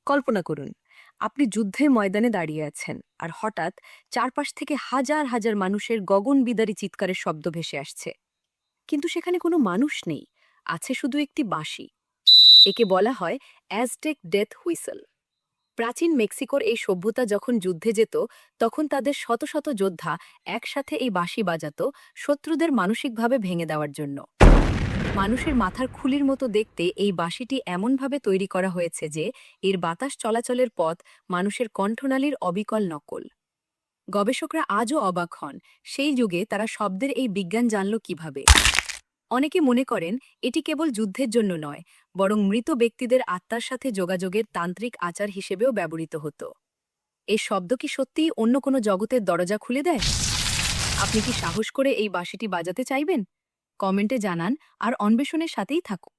কল্পনা করুন, আপনি যুদ্ধের ময়দানে দাঁড়িয়ে আছেন আর হঠাৎ চারপাশ থেকে হাজার হাজার মানুষের গগনবিদারী চিৎকারের শব্দ ভেসে আসছে। কিন্তু সেখানে কোনো মানুষ নেই, আছে শুধু একটি বাঁশি। একে বলা হয় অ্যাজটেক ডেথ হুইসেল। প্রাচীন মেক্সিকোর এই সভ্যতা যখন যুদ্ধে যেত, তখন তাদের শত শত যোদ্ধা একসাথে এই বাঁশি বাজাত শত্রুদের মানসিকভাবে ভেঙে দেওয়ার জন্য। মানুষের মাথার খুলির মতো দেখতে এই বাঁশিটি এমনভাবে তৈরি করা হয়েছে যে এর বাতাস চলাচলের পথ মানুষের কণ্ঠনালীর অবিকল নকল। গবেষকরা আজও অবাক হন, সেই যুগে তারা শব্দের এই বিজ্ঞান জানল কিভাবে। অনেকে মনে করেন এটি কেবল যুদ্ধের জন্য নয়, বরং মৃত ব্যক্তিদের আত্মার সাথে যোগাযোগের তান্ত্রিক আচার হিসেবেও ব্যবহৃত হতো। এই শব্দ কি সত্যিই অন্য কোনো জগতের দরজা খুলে দেয়? আপনি কি সাহস করে এই বাঁশিটি বাজাতে চাইবেন? কমেন্টে জানান আর অন্বেষণের সাথেই থাকুন।